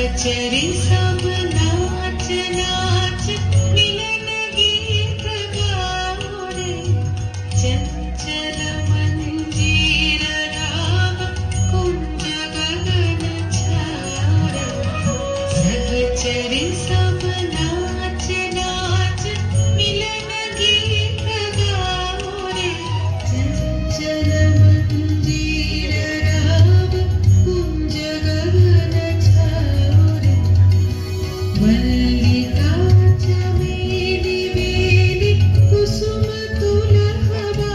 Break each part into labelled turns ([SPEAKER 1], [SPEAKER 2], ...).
[SPEAKER 1] सहचरी सब नाच नाच मिलन गीत गाओ रे चंचल मंजीर राग कुंज गगन छाओ रे सहचरी सब नाच नाच मिलन गीत गाओ रे चंचल मंजीर राग कुंज गगन छाओ रे मल्लिका चमेली वेली कुसुम तुलहबालिका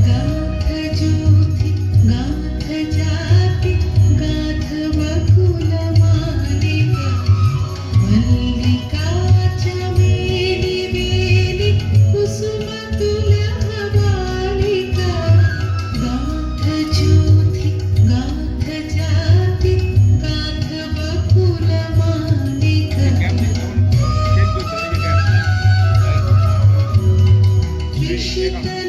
[SPEAKER 1] गाथ ज्योति गाथ जाति गाथ बकुल मालिका मल्लिका चमेली वेली कुसुम तुलहबालिका गाथ ज्योति गाथ जाति गाथ बकुल मालिका ऋषिकर